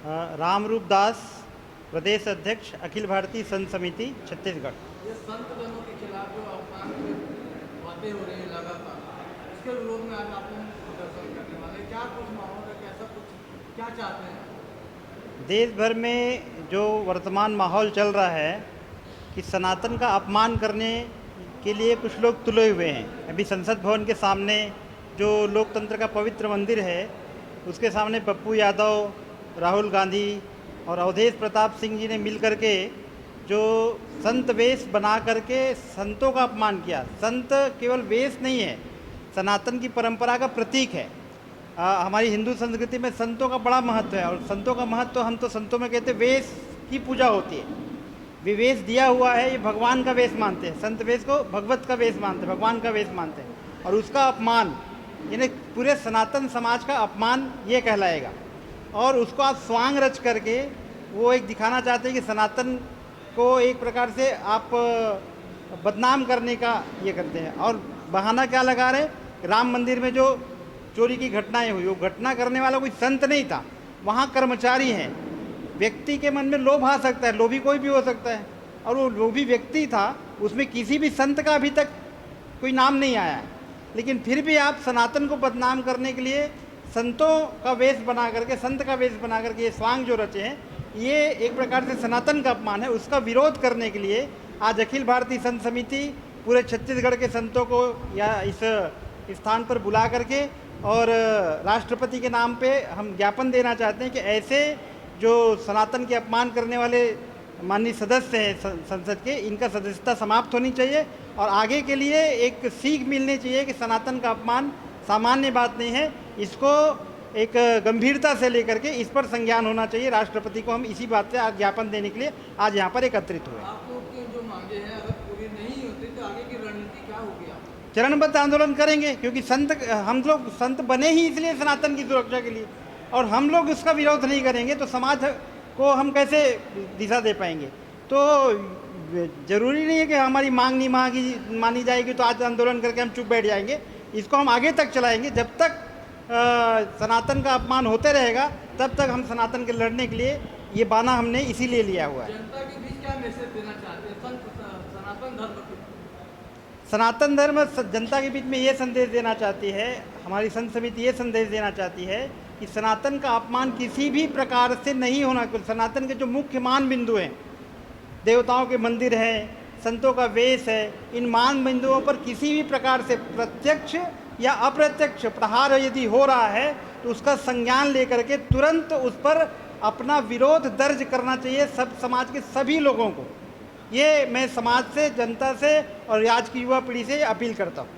रामरूप दास, प्रदेश अध्यक्ष, अखिल भारतीय संत समिति छत्तीसगढ़। ये संत जनों के खिलाफ जो अपमान की बातें हो रही है लगातार, इसके विरोध में आज आप लोग प्रदर्शन करने वाले, क्या कुछ माहौल है, कैसा कुछ क्या चाहते हैं? देश भर में जो वर्तमान माहौल चल रहा है कि सनातन का अपमान करने के लिए कुछ लोग तुले हुए हैं। अभी संसद भवन के सामने जो लोकतंत्र का पवित्र मंदिर है, उसके सामने पप्पू यादव, राहुल गांधी और अवधेश प्रताप सिंह जी ने मिल करके जो संत वेश बना करके संतों का अपमान किया। संत केवल वेश नहीं है, सनातन की परंपरा का प्रतीक है। हमारी हिंदू संस्कृति में संतों का बड़ा महत्व है, और संतों का महत्व हम तो संतों में कहते हैं वेश की पूजा होती है। वे वेश दिया हुआ है, ये भगवान का वेश मानते हैं। संत वेश को भगवत का वेश मानते हैं, भगवान का वेश मानते हैं, और उसका अपमान यानी पूरे सनातन समाज का अपमान ये कहलाएगा। और उसको आप स्वांग रच करके वो एक दिखाना चाहते हैं कि सनातन को एक प्रकार से आप बदनाम करने का ये करते हैं। और बहाना क्या लगा रहे, राम मंदिर में जो चोरी की घटनाएं हुई, वो घटना करने वाला कोई संत नहीं था, वहाँ कर्मचारी हैं। व्यक्ति के मन में लोभ आ सकता है, लोभी कोई भी हो सकता है, और वो लोभी व्यक्ति था, उसमें किसी भी संत का अभी तक कोई नाम नहीं आया है। लेकिन फिर भी आप सनातन को बदनाम करने के लिए संतों का वेश बना करके, संत का वेश बना करके ये स्वांग जो रचे हैं, ये एक प्रकार से सनातन का अपमान है। उसका विरोध करने के लिए आज अखिल भारतीय संत समिति पूरे छत्तीसगढ़ के संतों को या इस स्थान पर बुला करके और राष्ट्रपति के नाम पे हम ज्ञापन देना चाहते हैं कि ऐसे जो सनातन के अपमान करने वाले माननीय सदस्य हैं संसद के, इनका सदस्यता समाप्त होनी चाहिए, और आगे के लिए एक सीख मिलनी चाहिए कि सनातन का अपमान सामान्य बात नहीं है। इसको एक गंभीरता से लेकर के इस पर संज्ञान होना चाहिए। राष्ट्रपति को हम इसी बात से आज ज्ञापन देने के लिए आज यहाँ पर एकत्रित हुए। आप लोग की जो मांगे हैं अगर पूरी नहीं होती तो आगे की रणनीति क्या होगी? आप चरणबद्ध आंदोलन करेंगे, क्योंकि हम लोग संत बने ही इसलिए सनातन की सुरक्षा के लिए, और हम लोग उसका विरोध नहीं करेंगे तो समाज को हम कैसे दिशा दे पाएंगे। तो जरूरी नहीं है कि हमारी मांग नहीं मानी जाएगी तो आज आंदोलन करके हम चुप बैठ जाएंगे। इसको हम आगे तक चलाएंगे, जब तक सनातन का अपमान होते रहेगा तब तक हम सनातन के लड़ने के लिए ये बाना हमने इसीलिए लिया हुआ है। जनता के बीच क्या मैसेज देना चाहते हैं सनातन धर्म को? सनातन धर्म जनता के बीच में ये संदेश देना चाहती है, हमारी संत समिति ये संदेश देना चाहती है कि सनातन का अपमान किसी भी प्रकार से नहीं होना। सनातन के जो मुख्य मान बिंदु हैं, देवताओं के मंदिर हैं, संतों का वेश है, इन मान बिंदुओं पर किसी भी प्रकार से प्रत्यक्ष या अप्रत्यक्ष प्रहार यदि हो रहा है तो उसका संज्ञान लेकर के तुरंत उस पर अपना विरोध दर्ज करना चाहिए सब समाज के सभी लोगों को। ये मैं समाज से, जनता से और आज की युवा पीढ़ी से अपील करता हूँ।